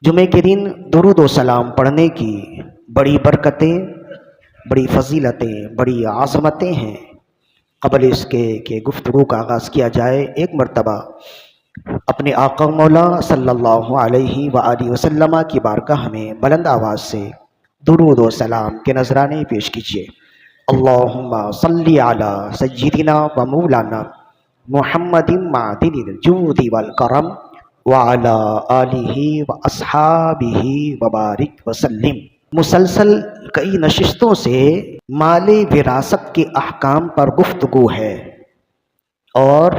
جمعے کے دن درود و سلام پڑھنے کی بڑی برکتیں، بڑی فضیلتیں، بڑی عظمتیں ہیں۔ قبل اس کے کہ گفتگو کا آغاز کیا جائے، ایک مرتبہ اپنے آقا مولا صلی اللہ علیہ وآلہ وسلم کی بارگاہ میں بلند آواز سے درود و سلام کے نذرانے پیش کیجیے۔ اللہم صلی علی سیدنا و مولانا محمد معدن الجود والکرم وعلی آلہ و اصحابہ وبارک وسلم۔ مسلسل کئی نشستوں سے مال وراثت کے احکام پر گفتگو ہے، اور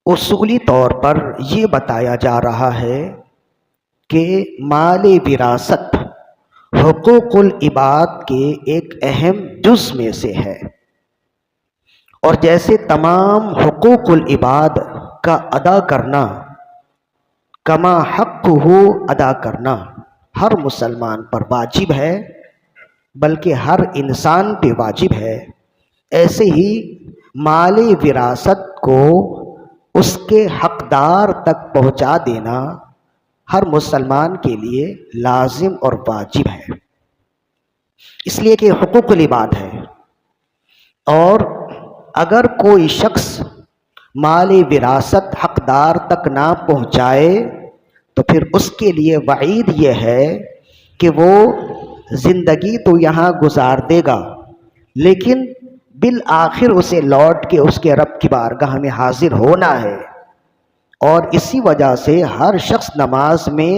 اصولی طور پر یہ بتایا جا رہا ہے کہ مال وراثت حقوق العباد کے ایک اہم جز میں سے ہے، اور جیسے تمام حقوق العباد کا ادا کرنا، کما حق ہو ادا کرنا ہر مسلمان پر واجب ہے، بلکہ ہر انسان پہ واجب ہے، ایسے ہی مال وراثت کو اس کے حقدار تک پہنچا دینا ہر مسلمان کے لیے لازم اور واجب ہے، اس لیے کہ حقوق العباد ہے۔ اور اگر کوئی شخص مال وراثت حقدار تک نہ پہنچائے تو پھر اس کے لیے وعید یہ ہے کہ وہ زندگی تو یہاں گزار دے گا، لیکن بالآخر اسے لوٹ کے اس کے رب کی بارگاہ میں حاضر ہونا ہے۔ اور اسی وجہ سے ہر شخص نماز میں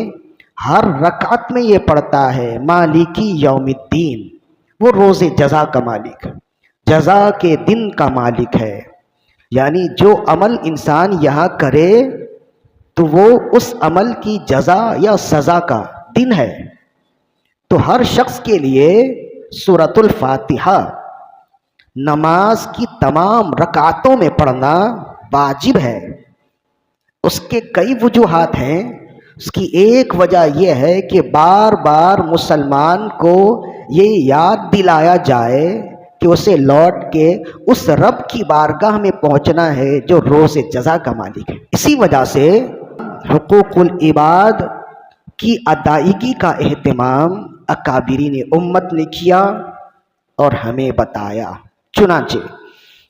ہر رکعت میں یہ پڑھتا ہے مالکی یوم الدین، وہ روز جزا کا مالک، جزا کے دن کا مالک ہے، یعنی جو عمل انسان یہاں کرے تو وہ اس عمل کی جزا یا سزا کا دن ہے۔ تو ہر شخص کے لیے سورۃ الفاتحہ نماز کی تمام رکعتوں میں پڑھنا واجب ہے۔ اس کے کئی وجوہات ہیں، اس کی ایک وجہ یہ ہے کہ بار بار مسلمان کو یہ یاد دلایا جائے کہ اسے لوٹ کے اس رب کی بارگاہ میں پہنچنا ہے جو روز جزا کا مالک ہے۔ اسی وجہ سے حقوق العباد کی ادائیگی کا اہتمام اکابرین امت نے کیا اور ہمیں بتایا۔ چنانچہ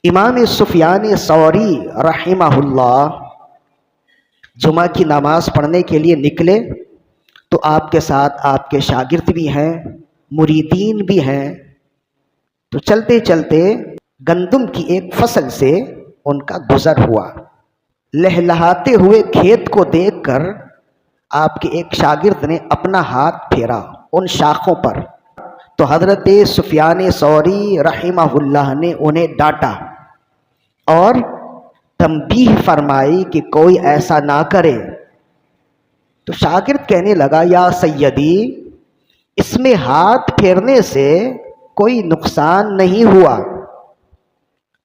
امام سفیان ثوری رحمہ اللہ جمعہ کی نماز پڑھنے کے لیے نکلے تو آپ کے ساتھ آپ کے شاگرد بھی ہیں، مریدین بھی ہیں، تو چلتے چلتے گندم کی ایک فصل سے ان کا گزر ہوا۔ لہلہاتے ہوئے کھیت کو دیکھ کر آپ کے ایک شاگرد نے اپنا ہاتھ پھیرا ان شاخوں پر، تو حضرت سفیان ثوری رحمہ اللہ نے انہیں ڈانٹا اور تنبیہ فرمائی کہ کوئی ایسا نہ کرے۔ تو شاگرد کہنے لگا یا سیدی، اس میں ہاتھ پھیرنے سے کوئی نقصان نہیں ہوا،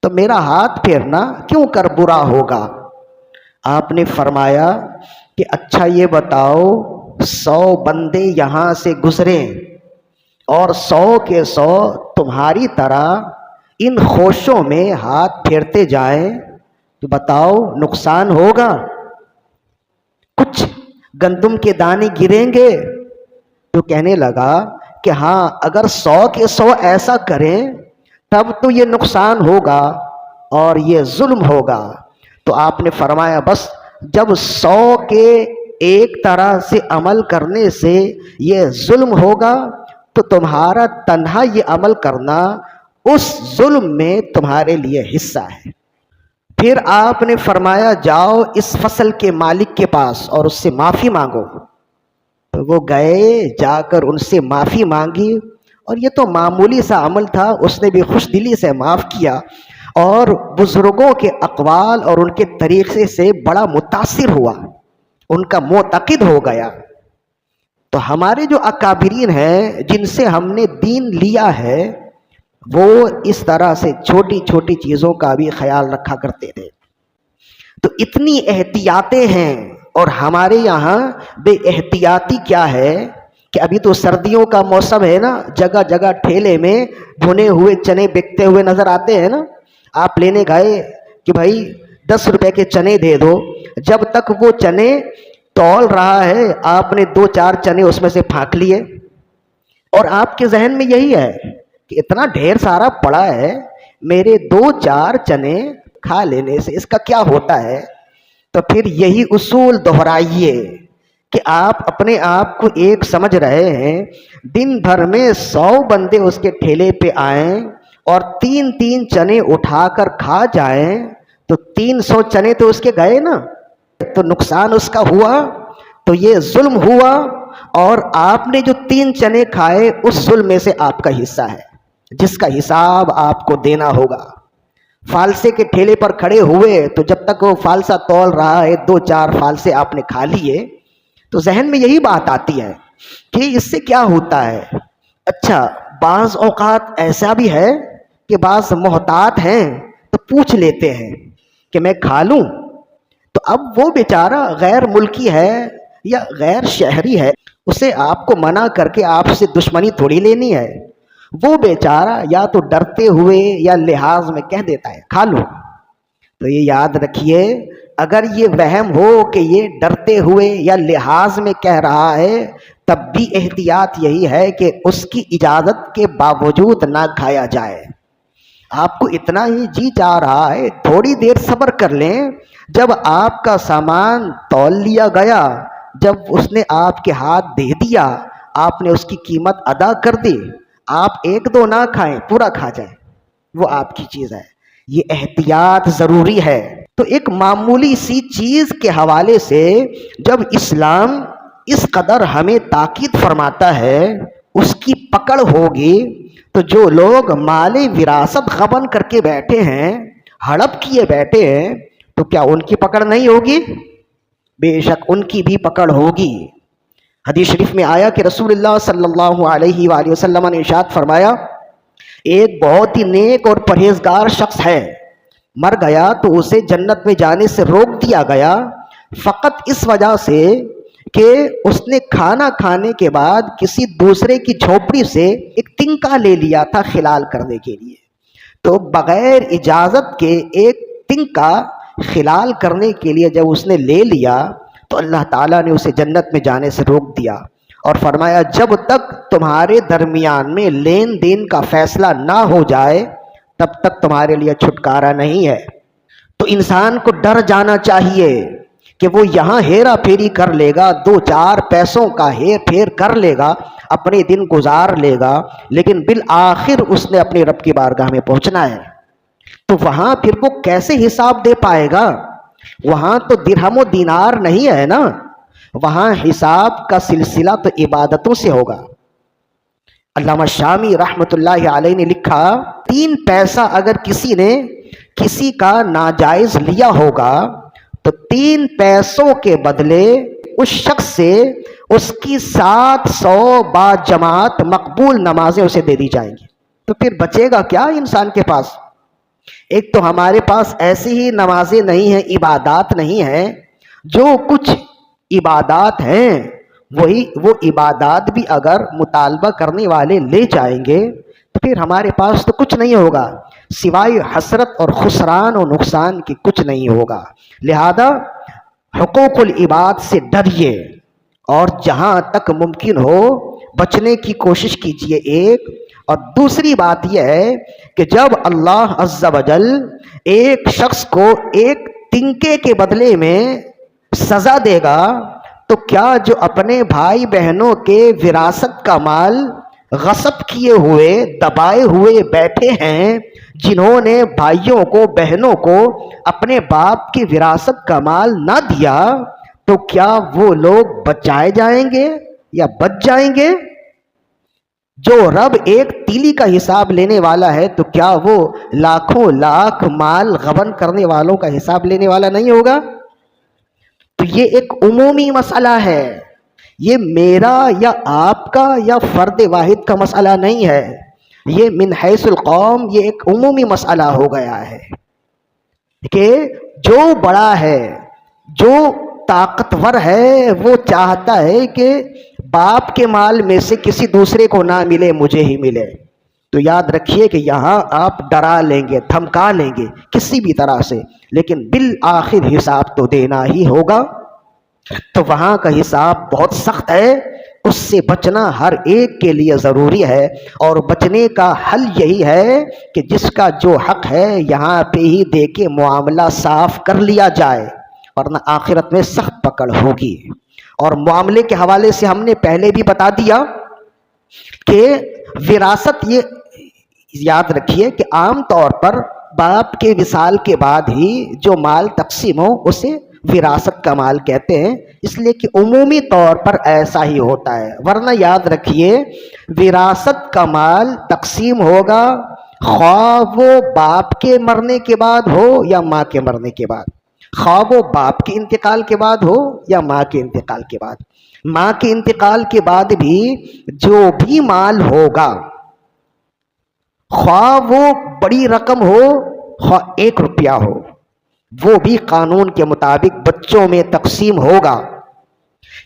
تو میرا ہاتھ پھیرنا کیوں کر برا ہوگا؟ آپ نے فرمایا کہ اچھا یہ بتاؤ، 100 بندے یہاں سے گزریں اور 100 کے 100 تمہاری طرح ان خوشوں میں ہاتھ پھیرتے جائیں تو بتاؤ نقصان ہوگا؟ کچھ گندم کے دانے گریں گے؟ تو کہنے لگا کہ ہاں، اگر 100 کے 100 ایسا کریں تب تو یہ نقصان ہوگا اور یہ ظلم ہوگا۔ تو آپ نے فرمایا بس جب 100 کے ایک طرح سے عمل کرنے سے یہ ظلم ہوگا تو تمہارا تنہا یہ عمل کرنا اس ظلم میں تمہارے لیے حصہ ہے۔ پھر آپ نے فرمایا جاؤ اس فصل کے مالک کے پاس اور اس سے معافی مانگو۔ تو وہ گئے، جا کر ان سے معافی مانگی، اور یہ تو معمولی سا عمل تھا، اس نے بھی خوش دلی سے معاف کیا، اور بزرگوں کے اقوال اور ان کے طریقے سے بڑا متاثر ہوا، ان کا معتقد ہو گیا۔ تو ہمارے جو اکابرین ہیں جن سے ہم نے دین لیا ہے، وہ اس طرح سے چھوٹی چھوٹی چیزوں کا بھی خیال رکھا کرتے تھے۔ تو اتنی احتیاطیں ہیں، اور ہمارے یہاں بے احتیاطی کیا ہے کہ ابھی تو سردیوں کا موسم ہے نا، جگہ جگہ ٹھیلے میں بھنے ہوئے چنے بکتے ہوئے نظر آتے ہیں نا۔ آپ لینے گئے کہ بھائی 10 روپے کے چنے دے دو، جب تک وہ چنے تول رہا ہے، آپ نے 2-4 چنے اس میں سے پھانک لیے، اور آپ کے ذہن میں یہی ہے کہ اتنا ڈھیر سارا پڑا ہے، میرے 2-4 چنے کھا لینے سے اس کا کیا ہوتا ہے؟ تو پھر یہی اصول دہرائیے کہ آپ اپنے آپ کو ایک سمجھ رہے ہیں، دن بھر میں 100 بندے اس کے ٹھیلے پہ آئیں اور 3-3 چنے اٹھا کر کھا جائیں تو 300 چنے تو اس کے گئے نا، تو نقصان اس کا ہوا، تو یہ ظلم ہوا، اور آپ نے جو 3 چنے کھائے اس ظلم میں سے آپ کا حصہ ہے جس کا حساب آپ کو دینا ہوگا۔ فالسے کے ٹھیلے پر کھڑے ہوئے تو جب تک وہ فالسا تول رہا ہے 2-4 فالسے آپ نے کھا لیے، تو ذہن میں یہی بات آتی ہے کہ اس سے کیا ہوتا ہے؟ اچھا، بعض اوقات ایسا بھی ہے کہ بعض محتاط ہیں تو پوچھ لیتے ہیں کہ میں کھا لوں، تو اب وہ بیچارہ غیر ملکی ہے یا غیر شہری ہے، اسے آپ کو منع کر کے آپ سے دشمنی تھوڑی لینی ہے، وہ بیچارہ یا تو ڈرتے ہوئے یا لحاظ میں کہہ دیتا ہے کھا لو۔ تو یہ یاد رکھیے، اگر یہ وہم ہو کہ یہ ڈرتے ہوئے یا لحاظ میں کہہ رہا ہے، تب بھی احتیاط یہی ہے کہ اس کی اجازت کے باوجود نہ کھایا جائے۔ آپ کو اتنا ہی جی چاہ رہا ہے، تھوڑی دیر صبر کر لیں، جب آپ کا سامان تول لیا گیا، جب اس نے آپ کے ہاتھ دے دیا، آپ نے اس کی قیمت ادا کر دی، آپ 1-2 نہ کھائیں، پورا کھا جائیں، وہ آپ کی چیز ہے۔ یہ احتیاط ضروری ہے۔ تو ایک معمولی سی چیز کے حوالے سے جب اسلام اس قدر ہمیں تاکید فرماتا ہے، اس کی پکڑ ہوگی، تو جو لوگ مال وراثت غبن کر کے بیٹھے ہیں، ہڑپ کیے بیٹھے ہیں، تو کیا ان کی پکڑ نہیں ہوگی؟ بے شک ان کی بھی پکڑ ہوگی۔ حدیث شریف میں آیا کہ رسول اللہ صلی اللہ علیہ وآلہ وسلم نے ارشاد فرمایا، ایک بہت ہی نیک اور پرہیزگار شخص ہے، مر گیا تو اسے جنت میں جانے سے روک دیا گیا، فقط اس وجہ سے کہ اس نے کھانا کھانے کے بعد کسی دوسرے کی جھوپڑی سے ایک تنکا لے لیا تھا خلال کرنے کے لیے۔ تو بغیر اجازت کے ایک تنکا خلال کرنے کے لیے جب اس نے لے لیا تو اللہ تعالیٰ نے اسے جنت میں جانے سے روک دیا اور فرمایا، جب تک تمہارے درمیان میں لین دین کا فیصلہ نہ ہو جائے تب تک تمہارے لیے چھٹکارا نہیں ہے۔ تو انسان کو ڈر جانا چاہیے کہ وہ یہاں ہیرا پھیری کر لے گا، 2-4 پیسوں کا ہیر پھیر کر لے گا، اپنے دن گزار لے گا، لیکن بالآخر اس نے اپنے رب کی بارگاہ میں پہنچنا ہے۔ تو وہاں پھر وہ کیسے حساب دے پائے گا؟ وہاں تو درہم و دینار نہیں ہے نا، وہاں حساب کا سلسلہ تو عبادتوں سے ہوگا۔ علامہ شامی رحمۃ اللہ علیہ نے لکھا، 3 پیسہ اگر کسی نے کسی کا ناجائز لیا ہوگا تو 3 پیسوں کے بدلے اس شخص سے اس کی 700 با جماعت مقبول نمازیں اسے دے دی جائیں گی۔ تو پھر بچے گا کیا انسان کے پاس؟ ایک تو ہمارے پاس ایسی ہی نمازیں نہیں ہیں، عبادات نہیں ہیں، جو کچھ عبادات ہیں وہ عبادات بھی اگر مطالبہ کرنے والے لے جائیں گے تو پھر ہمارے پاس تو کچھ نہیں ہوگا، سوائے حسرت اور خسران و نقصان کی کچھ نہیں ہوگا۔ لہذا حقوق العباد سے ڈریے اور جہاں تک ممکن ہو بچنے کی کوشش کیجیے، ایک۔ اور دوسری بات یہ ہے کہ جب اللہ عز و جل ایک شخص کو ایک تنکے کے بدلے میں سزا دے گا تو کیا جو اپنے بھائی بہنوں کے وراثت کا مال غصب کیے ہوئے دبائے ہوئے بیٹھے ہیں، جنہوں نے بھائیوں کو بہنوں کو اپنے باپ کی وراثت کا مال نہ دیا، تو کیا وہ لوگ بچائے جائیں گے یا بچ جائیں گے؟ جو رب ایک تیلی کا حساب لینے والا ہے تو کیا وہ لاکھوں لاکھ مال غبن کرنے والوں کا حساب لینے والا نہیں ہوگا؟ تو یہ ایک عمومی مسئلہ ہے، یہ میرا یا آپ کا یا فرد واحد کا مسئلہ نہیں ہے، یہ من حیث القوم یہ ایک عمومی مسئلہ ہو گیا ہے کہ جو بڑا ہے، جو طاقتور ہے، وہ چاہتا ہے کہ باپ کے مال میں سے کسی دوسرے کو نہ ملے، مجھے ہی ملے۔ تو یاد رکھیے کہ یہاں آپ ڈرا لیں گے، دھمکا لیں گے کسی بھی طرح سے، لیکن بالآخر حساب تو دینا ہی ہوگا۔ تو وہاں کا حساب بہت سخت ہے، اس سے بچنا ہر ایک کے لیے ضروری ہے، اور بچنے کا حل یہی ہے کہ جس کا جو حق ہے یہاں پہ ہی دے کے معاملہ صاف کر لیا جائے، ورنہ آخرت میں سخت پکڑ ہوگی۔ اور معاملے کے حوالے سے ہم نے پہلے بھی بتا دیا کہ وراثت، یہ یاد رکھیے کہ عام طور پر باپ کے وصال کے بعد ہی جو مال تقسیم ہو اسے وراثت کا مال کہتے ہیں، اس لیے کہ عمومی طور پر ایسا ہی ہوتا ہے، ورنہ یاد رکھیے وراثت کا مال تقسیم ہوگا خواہ وہ باپ کے مرنے کے بعد ہو یا ماں کے مرنے کے بعد، خواہ وہ باپ کے انتقال کے بعد ہو یا ماں کے انتقال کے بعد۔ ماں کے انتقال کے بعد بھی جو بھی مال ہوگا، خواہ وہ بڑی رقم ہو خواہ 1 روپیہ ہو، وہ بھی قانون کے مطابق بچوں میں تقسیم ہوگا۔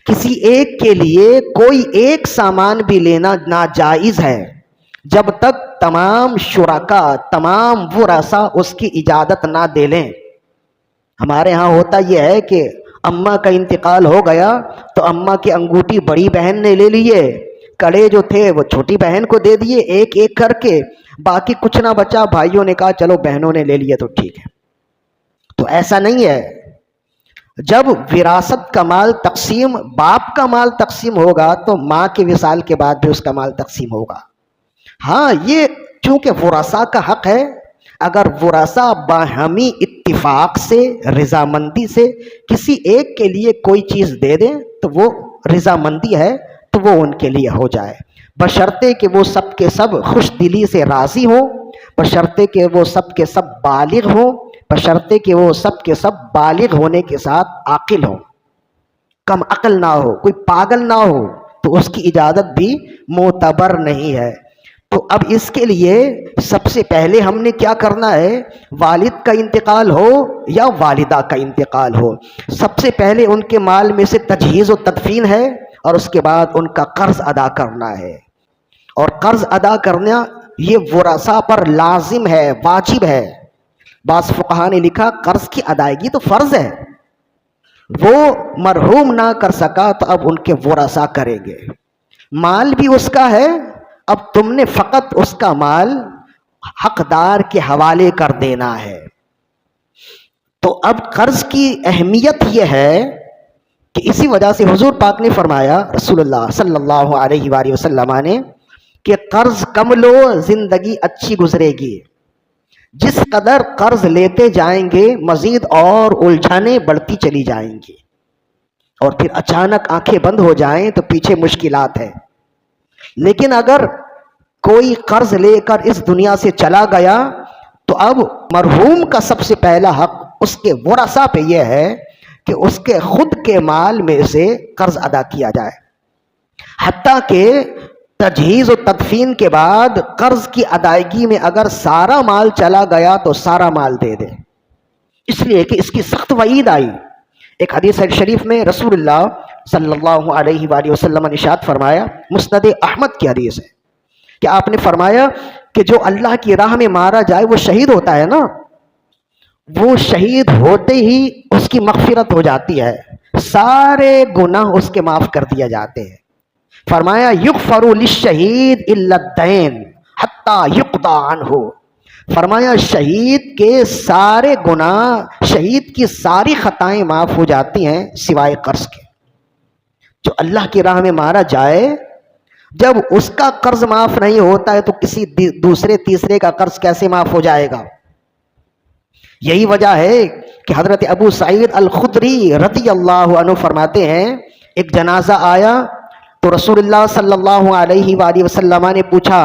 کسی ایک کے لیے کوئی ایک سامان بھی لینا ناجائز ہے جب تک تمام شرکاء، تمام ورثاء اس کی اجازت نہ دے لیں۔ ہمارے ہاں ہوتا یہ ہے کہ اماں کا انتقال ہو گیا تو اماں کی انگوٹھی بڑی بہن نے لے لیے، کڑے جو تھے وہ چھوٹی بہن کو دے دیے ایک ایک کر کے، باقی کچھ نہ بچا، بھائیوں نے کہا چلو بہنوں نے لے لیے تو ٹھیک ہے۔ تو ایسا نہیں ہے، جب وراثت کا مال تقسیم، باپ کا مال تقسیم ہوگا تو ماں کے وصال کے بعد بھی اس کا مال تقسیم ہوگا۔ ہاں یہ چونکہ ورثاء کا حق ہے، اگر ورثاء باہمی اتفاق سے، رضامندی سے کسی ایک کے لیے کوئی چیز دے دیں تو وہ رضامندی ہے تو وہ ان کے لیے ہو جائے، بشرطے کہ وہ سب کے سب خوش دلی سے راضی ہوں، بشرطے کہ وہ سب کے سب بالغ ہوں، بشرطے کہ وہ سب کے سب بالغ ہونے کے ساتھ عاقل ہوں، کم عقل نہ ہو، کوئی پاگل نہ ہو، تو اس کی اجازت بھی معتبر نہیں ہے۔ تو اب اس کے لیے سب سے پہلے ہم نے کیا کرنا ہے، والد کا انتقال ہو یا والدہ کا انتقال ہو، سب سے پہلے ان کے مال میں سے تجہیز و تدفین ہے، اور اس کے بعد ان کا قرض ادا کرنا ہے، اور قرض ادا کرنا یہ ورثاء پر لازم ہے، واجب ہے۔ بعض فقہا نے لکھا قرض کی ادائیگی تو فرض ہے، وہ مرحوم نہ کر سکا تو اب ان کے ورثاء کریں گے، مال بھی اس کا ہے، اب تم نے فقط اس کا مال حقدار کے حوالے کر دینا ہے۔ تو اب قرض کی اہمیت یہ ہے کہ اسی وجہ سے حضور پاک نے فرمایا، رسول اللہ صلی اللہ علیہ وآلہ وسلم نے، کہ قرض کم لو زندگی اچھی گزرے گی، جس قدر قرض لیتے جائیں گے مزید اور الجھنیں بڑھتی چلی جائیں گی، اور پھر اچانک آنکھیں بند ہو جائیں تو پیچھے مشکلات ہے۔ لیکن اگر کوئی قرض لے کر اس دنیا سے چلا گیا تو اب مرحوم کا سب سے پہلا حق اس کے ورثاء پہ یہ ہے کہ اس کے خود کے مال میں سے قرض ادا کیا جائے، حتیٰ کہ تجہیز و تدفین کے بعد قرض کی ادائیگی میں اگر سارا مال چلا گیا تو سارا مال دے دے، اس لیے کہ اس کی سخت وعید آئی۔ ایک حدیث شریف میں رسول اللہ صلی اللہ علیہ وآلہ وسلم نے ارشاد فرمایا، مسند احمد کی حدیث ہے، کہ آپ نے فرمایا کہ جو اللہ کی راہ میں مارا جائے وہ شہید ہوتا ہے نا، وہ شہید ہوتے ہی اس کی مغفرت ہو جاتی ہے، سارے گناہ اس کے معاف کر دیا جاتے ہیں۔ فرمایا یغفر للشہید الا الدین حتی یقضى عنہ، فرمایا شہید کے سارے گناہ، شہید کی ساری خطائیں معاف ہو جاتی ہیں سوائے قرض کے۔ جو اللہ کی راہ میں مارا جائے، جب اس کا قرض معاف نہیں ہوتا ہے تو کسی دوسرے تیسرے کا قرض کیسے معاف ہو جائے گا؟ یہی وجہ ہے کہ حضرت ابو سعید الخدری رضی اللہ عنہ فرماتے ہیں، ایک جنازہ آیا تو رسول اللہ صلی اللہ علیہ وآلہ وسلم نے پوچھا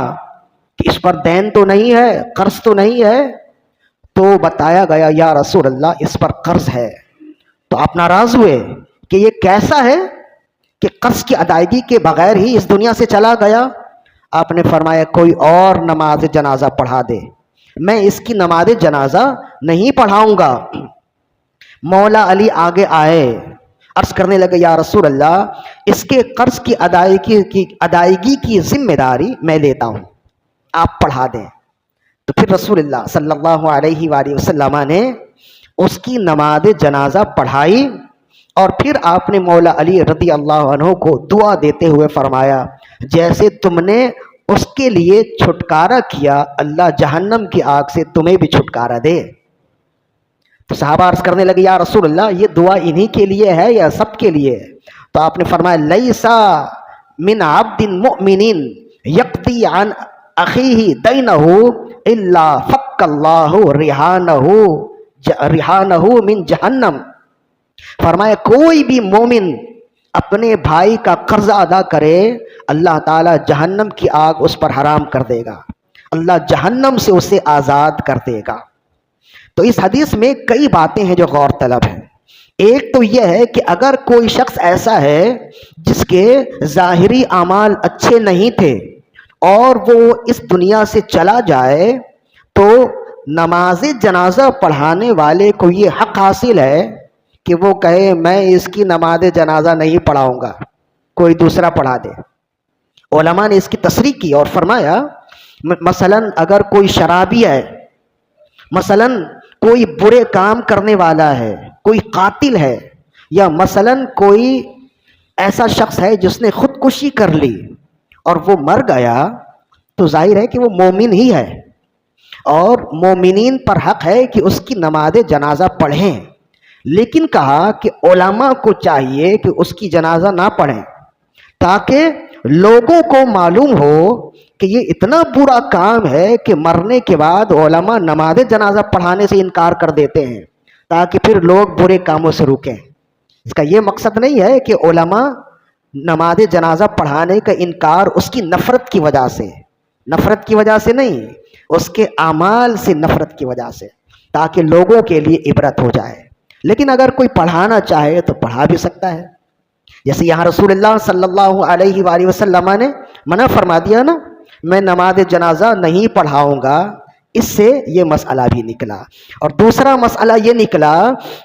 کہ اس پر دین تو نہیں ہے، قرض تو نہیں ہے؟ تو بتایا گیا یا رسول اللہ اس پر قرض ہے۔ تو آپ ناراض ہوئے کہ یہ کیسا ہے کہ قرض کی ادائیگی کے بغیر ہی اس دنیا سے چلا گیا؟ آپ نے فرمایا کوئی اور نماز جنازہ پڑھا دے، میں اس کی نماز جنازہ نہیں پڑھاؤں گا۔ مولا علی آگے آئے، عرض کرنے لگے یا رسول اللہ اس کے قرض کی ادائیگی کی ذمہ داری میں لیتا ہوں، آپ پڑھا دیں۔ تو پھر رسول اللہ صلی اللہ علیہ وآلہ وسلم نے اس کی نماز جنازہ پڑھائی، اور پھر آپ نے مولا علی رضی اللہ عنہ کو دعا دیتے ہوئے فرمایا جیسے تم نے اس کے لیے چھٹکارا کیا اللہ جہنم کی آگ سے تمہیں بھی چھٹکارا دے۔ تو صحابہ عرض کرنے لگے یا رسول اللہ یہ دعا انہی کے لیے ہے یا سب کے لیے؟ تو آپ نے فرمایا لیسا من عبد مؤمن یقضی عن اخیہ دینہ الا فک اللہ رہانہ من جہنم۔ فرمایا کوئی بھی مومن اپنے بھائی کا قرض ادا کرے اللہ تعالیٰ جہنم کی آگ اس پر حرام کر دے گا، اللہ جہنم سے اسے آزاد کر دے گا۔ تو اس حدیث میں کئی باتیں ہیں جو غور طلب ہیں۔ ایک تو یہ ہے کہ اگر کوئی شخص ایسا ہے جس کے ظاہری اعمال اچھے نہیں تھے اور وہ اس دنیا سے چلا جائے تو نماز جنازہ پڑھانے والے کو یہ حق حاصل ہے کہ وہ کہے میں اس کی نماز جنازہ نہیں پڑھاؤں گا، کوئی دوسرا پڑھا دے۔ علماء نے اس کی تصریح کی اور فرمایا مثلا اگر کوئی شرابی ہے، مثلا کوئی برے کام کرنے والا ہے، کوئی قاتل ہے، یا مثلا کوئی ایسا شخص ہے جس نے خودکشی کر لی اور وہ مر گیا، تو ظاہر ہے کہ وہ مومن ہی ہے اور مومنین پر حق ہے کہ اس کی نماز جنازہ پڑھیں، لیکن کہا کہ علماء کو چاہیے کہ اس کی جنازہ نہ پڑھیں تاکہ لوگوں کو معلوم ہو کہ یہ اتنا برا کام ہے کہ مرنے کے بعد علماء نماز جنازہ پڑھانے سے انکار کر دیتے ہیں تاکہ پھر لوگ برے کاموں سے رکیں۔ اس کا یہ مقصد نہیں ہے کہ علماء نماز جنازہ پڑھانے کا انکار اس کی نفرت کی وجہ سے، نفرت کی وجہ سے نہیں، اس کے اعمال سے نفرت کی وجہ سے، تاکہ لوگوں کے لیے عبرت ہو جائے۔ لیکن اگر کوئی پڑھانا چاہے تو پڑھا بھی سکتا ہے، جیسے یہاں رسول اللہ صلی اللہ علیہ وآلہ وسلم نے منع فرما دیا نا، میں نماز جنازہ نہیں پڑھاؤں گا، اس سے یہ مسئلہ بھی نکلا۔ اور دوسرا مسئلہ یہ نکلا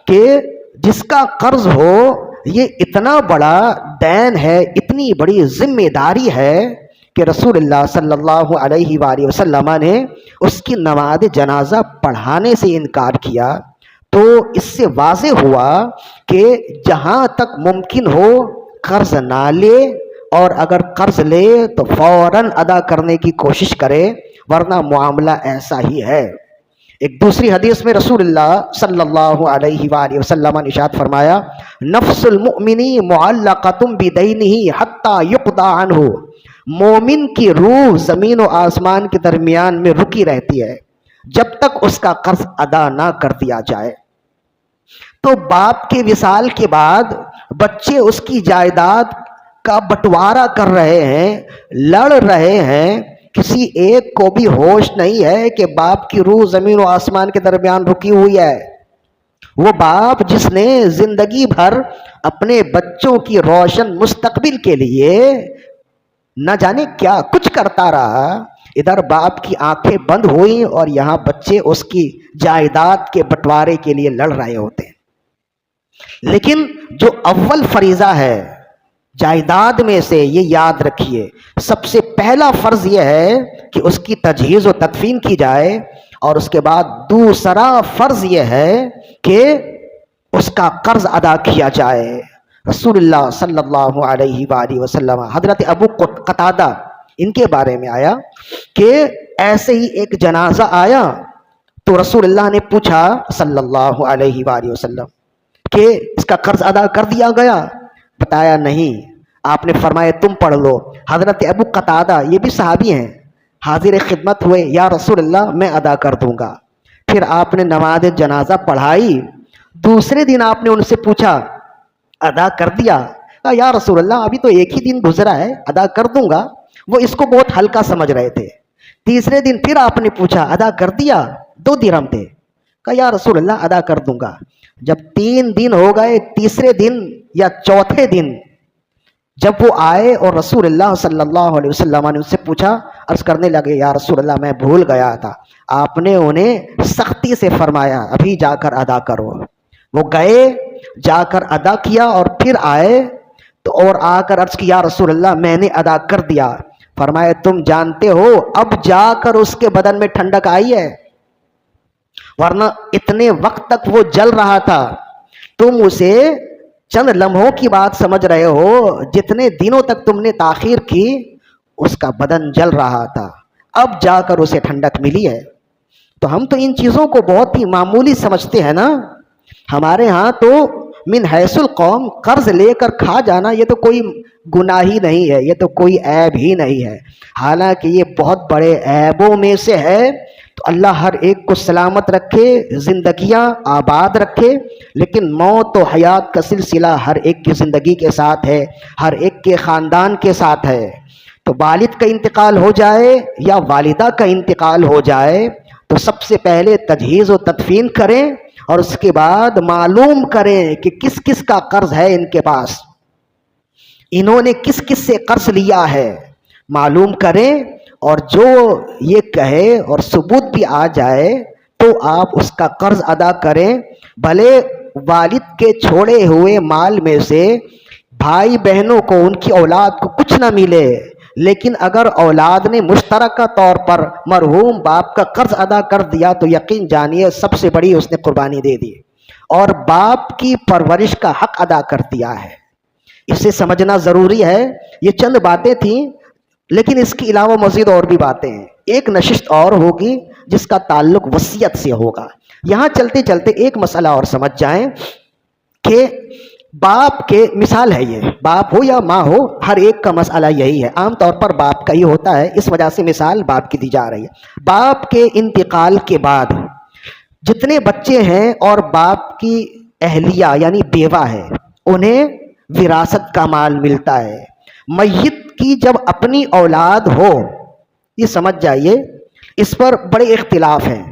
کہ جس کا قرض ہو یہ اتنا بڑا دین ہے، اتنی بڑی ذمہ داری ہے کہ رسول اللہ صلی اللہ علیہ وآلہ وسلم نے اس کی نماز جنازہ پڑھانے سے انکار کیا۔ تو اس سے واضح ہوا کہ جہاں تک ممکن ہو قرض نہ لے، اور اگر قرض لے تو فوراً ادا کرنے کی کوشش کرے، ورنہ معاملہ ایسا ہی ہے۔ ایک دوسری حدیث میں رسول اللہ صلی اللہ علیہ وآلہ وسلم نے ارشاد فرمایا نفس المؤمن معلقۃ بدینہ حتی یقضی عنہ، مومن کی روح زمین و آسمان کے درمیان میں رکی رہتی ہے جب تک اس کا قرض ادا نہ کر دیا جائے۔ تو باپ کے وصال کے بعد بچے اس کی جائیداد کا بٹوارا کر رہے ہیں، لڑ رہے ہیں، کسی ایک کو بھی ہوش نہیں ہے کہ باپ کی روح زمین و آسمان کے درمیان رکی ہوئی ہے۔ وہ باپ جس نے زندگی بھر اپنے بچوں کی روشن مستقبل کے لیے نہ جانے کیا کچھ کرتا رہا، ادھر باپ کی آنکھیں بند ہوئی اور یہاں بچے اس کی جائیداد کے بٹوارے کے لیے لڑ رہے ہوتے ہیں۔ لیکن جو اول فریضہ ہے جائیداد میں سے، یہ یاد رکھیے، سب سے پہلا فرض یہ ہے کہ اس کی تجہیز و تدفین کی جائے، اور اس کے بعد دوسرا فرض یہ ہے کہ اس کا قرض ادا کیا جائے۔ رسول اللہ صلی اللہ علیہ وآلہ وسلم، حضرت ابو قتادہ ان کے بارے میں آیا کہ ایسے ہی ایک جنازہ آیا تو رسول اللہ نے پوچھا صلی اللہ علیہ وآلہ وسلم کہ اس کا قرض ادا کر دیا گیا؟ بتایا نہیں۔ آپ نے فرمایا تم پڑھ لو۔ حضرت ابو قتادہ یہ بھی صحابی ہیں، حاضر خدمت ہوئے، یا رسول اللہ میں ادا کر دوں گا۔ پھر آپ نے نماز جنازہ پڑھائی، دوسرے دن آپ نے ان سے پوچھا ادا کر دیا؟ کہا یا رسول اللہ ابھی تو ایک ہی دن گزرا ہے، ادا کر دوں گا۔ وہ اس کو بہت ہلکا سمجھ رہے تھے۔ تیسرے دن پھر آپ نے پوچھا ادا کر دیا؟ 2 درہم تھے۔ کہا یا رسول اللہ ادا کر دوں گا۔ جب 3 دن ہو گئے، تیسرے دن یا چوتھے دن جب وہ آئے اور رسول اللہ صلی اللہ علیہ وسلم نے ان سے پوچھا، عرض کرنے لگے یا رسول اللہ میں بھول گیا تھا، آپ نے انہیں سختی سے فرمایا ابھی جا کر ادا کرو۔ وہ گئے، جا کر ادا کیا، اور پھر آئے تو اور آ کر عرض کیا یا رسول اللہ میں نے ادا کر دیا۔ فرمایا تم جانتے ہو اب جا کر اس کے بدن میں ٹھنڈک آئی ہے، ورنہ اتنے وقت تک وہ جل رہا تھا، تم اسے چند لمحوں کی بات سمجھ رہے ہو، جتنے دنوں تک تم نے تاخیر کی اس کا بدن جل رہا تھا، اب جا کر اسے ٹھنڈک ملی ہے۔ تو ہم تو ان چیزوں کو بہت ہی معمولی سمجھتے ہیں نا۔ ہمارے ہاں تو من حیث القوم قرض لے کر کھا جانا یہ تو کوئی گناہ ہی نہیں ہے، یہ تو کوئی عیب ہی نہیں ہے، حالانکہ یہ بہت بڑے عیبوں میں سے ہے۔ تو اللہ ہر ایک کو سلامت رکھے، زندگیاں آباد رکھے، لیکن موت و حیات کا سلسلہ ہر ایک کی زندگی کے ساتھ ہے، ہر ایک کے خاندان کے ساتھ ہے۔ تو والد کا انتقال ہو جائے یا والدہ کا انتقال ہو جائے تو سب سے پہلے تجہیز و تدفین کریں، اور اس کے بعد معلوم کریں کہ کس کس کا قرض ہے ان کے پاس، انہوں نے کس کس سے قرض لیا ہے، معلوم کریں۔ اور جو یہ کہے اور ثبوت بھی آ جائے تو آپ اس کا قرض ادا کریں، بھلے والد کے چھوڑے ہوئے مال میں سے بھائی بہنوں کو، ان کی اولاد کو کچھ نہ ملے، لیکن اگر اولاد نے مشترکہ طور پر مرحوم باپ کا قرض ادا کر دیا تو یقین جانیے سب سے بڑی اس نے قربانی دے دی اور باپ کی پرورش کا حق ادا کر دیا ہے۔ اسے سمجھنا ضروری ہے۔ یہ چند باتیں تھیں، لیکن اس کے علاوہ مزید اور بھی باتیں ہیں۔ ایک نشست اور ہوگی جس کا تعلق وصیت سے ہوگا۔ یہاں چلتے چلتے ایک مسئلہ اور سمجھ جائیں کہ باپ کے مثال ہے، یہ باپ ہو یا ماں ہو، ہر ایک کا مسئلہ یہی ہے، عام طور پر باپ کا ہی ہوتا ہے، اس وجہ سے مثال باپ کی دی جا رہی ہے۔ باپ کے انتقال کے بعد جتنے بچے ہیں اور باپ کی اہلیہ یعنی بیوہ ہے، انہیں وراثت کا مال ملتا ہے۔ میت کی جب اپنی اولاد ہو، یہ سمجھ جائیے اس پر بڑے اختلاف ہیں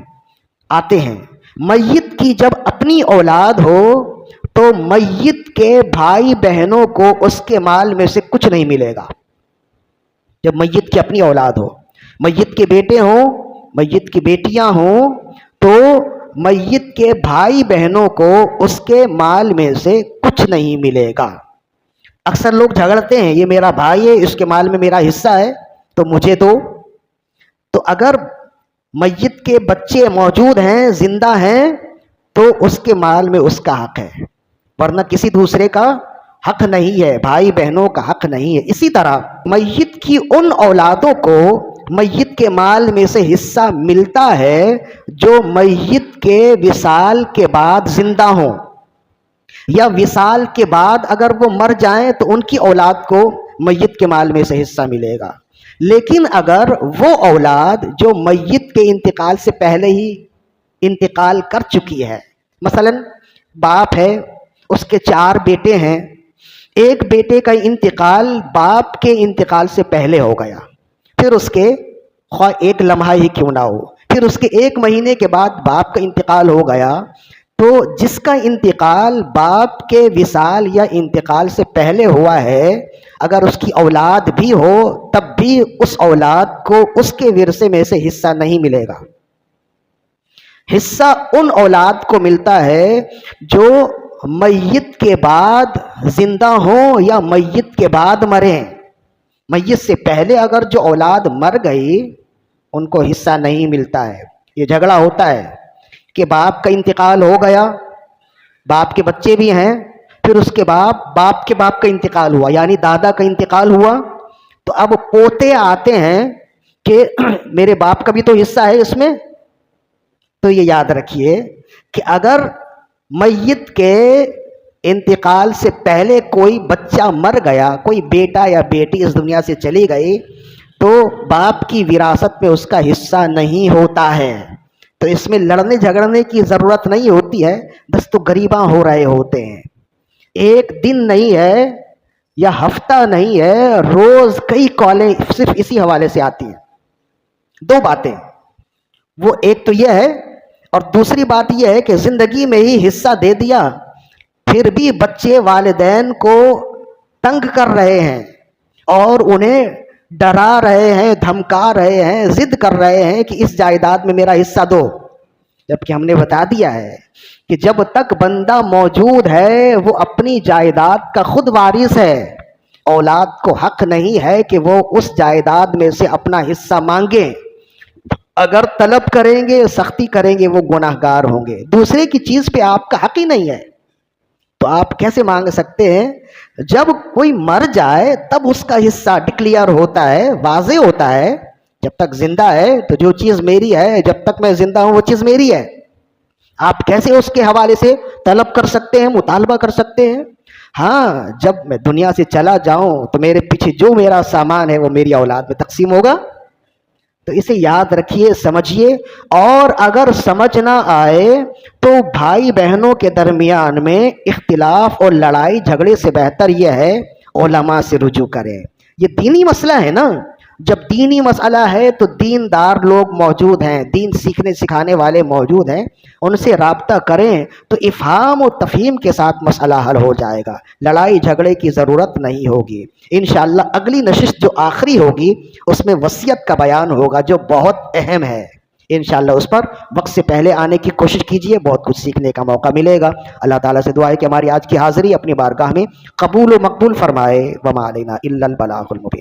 آتے ہیں۔ میت کی جب اپنی اولاد ہو تو میت کے بھائی بہنوں کو اس کے مال میں سے کچھ نہیں ملے گا۔ جب میت کی اپنی اولاد ہو، میت کے بیٹے ہوں، میت کی بیٹیاں ہوں، تو میت کے بھائی بہنوں کو اس کے مال میں سے کچھ نہیں ملے گا۔ اکثر لوگ جھگڑتے ہیں، یہ میرا بھائی ہے، اس کے مال میں میرا حصہ ہے تو مجھے دو۔ تو اگر میت کے بچے موجود ہیں، زندہ ہیں، تو اس کے مال میں اس کا حق ہے، ورنہ کسی دوسرے کا حق نہیں ہے، بھائی بہنوں کا حق نہیں ہے۔ اسی طرح میت کی ان اولادوں کو میت کے مال میں سے حصہ ملتا ہے جو میت کے وصال کے بعد زندہ ہوں، یا وصال کے بعد اگر وہ مر جائیں تو ان کی اولاد کو میت کے مال میں سے حصہ ملے گا۔ لیکن اگر وہ اولاد جو میت کے انتقال سے پہلے ہی انتقال کر چکی ہے، مثلا باپ ہے، اس کے 4 بیٹے ہیں، ایک بیٹے کا انتقال باپ کے انتقال سے پہلے ہو گیا، پھر اس کے خواہ ایک لمحہ ہی کیوں نہ ہو، پھر اس کے 1 مہینے کے بعد باپ کا انتقال ہو گیا، تو جس کا انتقال باپ کے وصال یا انتقال سے پہلے ہوا ہے، اگر اس کی اولاد بھی ہو تب بھی اس اولاد کو اس کے ورثے میں سے حصہ نہیں ملے گا۔ حصہ ان اولاد کو ملتا ہے جو میت کے بعد زندہ ہوں یا میت کے بعد مریں۔ میت سے پہلے اگر جو اولاد مر گئی ان کو حصہ نہیں ملتا ہے۔ یہ جھگڑا ہوتا ہے کہ باپ کا انتقال ہو گیا، باپ کے بچے بھی ہیں، پھر اس کے بعد باپ کے باپ کا انتقال ہوا یعنی دادا کا انتقال ہوا، تو اب پوتے آتے ہیں کہ میرے باپ کا بھی تو حصہ ہے اس میں۔ تو یہ یاد رکھیے کہ اگر میت کے انتقال سے پہلے کوئی بچہ مر گیا، کوئی بیٹا یا بیٹی اس دنیا سے چلی گئی، تو باپ کی وراثت میں اس کا حصہ نہیں ہوتا ہے۔ تو اس میں لڑنے جھگڑنے کی ضرورت نہیں ہوتی ہے، بس تو غریباں ہو رہے ہوتے ہیں۔ ایک دن نہیں ہے یا ہفتہ نہیں ہے، روز کئی کالیں صرف اسی حوالے سے آتی ہیں۔ 2 باتیں، وہ ایک تو یہ ہے، اور دوسری بات یہ ہے کہ زندگی میں ہی حصہ دے دیا، پھر بھی بچے والدین کو تنگ کر رہے ہیں اور انہیں ڈرا رہے ہیں، دھمکا رہے ہیں، ضد کر رہے ہیں کہ اس جائیداد میں میرا حصہ دو، جبکہ ہم نے بتا دیا ہے کہ جب تک بندہ موجود ہے وہ اپنی جائیداد کا خود وارث ہے۔ اولاد کو حق نہیں ہے کہ وہ اس جائیداد میں سے اپنا حصہ مانگیں، اگر طلب کریں گے، سختی کریں گے، وہ گناہگار ہوں گے، دوسرے کی چیز پہ آپ کا حق ہی نہیں ہے۔ تو آپ کیسے مانگ سکتے ہیں؟ جب کوئی مر جائے تب اس کا حصہ ڈکلیئر ہوتا ہے، واضح ہوتا ہے. جب تک زندہ ہے تو جو چیز میری ہے، جب تک میں زندہ ہوں وہ چیز میری ہے. آپ کیسے اس کے حوالے سے طلب کر سکتے ہیں، مطالبہ کر سکتے ہیں؟ ہاں، جب میں دنیا سے چلا جاؤں تو میرے پیچھے جو میرا سامان ہے وہ میری اولاد میں تقسیم ہوگا. تو اسے یاد رکھیے، سمجھیے. اور اگر سمجھ نہ آئے تو بھائی بہنوں کے درمیان میں اختلاف اور لڑائی جھگڑے سے بہتر یہ ہے علماء سے رجوع کریں. یہ دینی مسئلہ ہے نا. جب دینی مسئلہ ہے تو دیندار لوگ موجود ہیں، دین سیکھنے سکھانے والے موجود ہیں، ان سے رابطہ کریں تو افہام و تفہیم کے ساتھ مسئلہ حل ہو جائے گا. لڑائی جھگڑے کی ضرورت نہیں ہوگی. انشاءاللہ اگلی نشست جو آخری ہوگی اس میں وصیت کا بیان ہوگا جو بہت اہم ہے. انشاءاللہ اس پر وقت سے پہلے آنے کی کوشش کیجئے، بہت کچھ سیکھنے کا موقع ملے گا. اللہ تعالیٰ سے دعا ہے کہ ہماری آج کی حاضری اپنی بارگاہ میں قبول و مقبول فرمائے. وما علینا الا البلاغ المبین.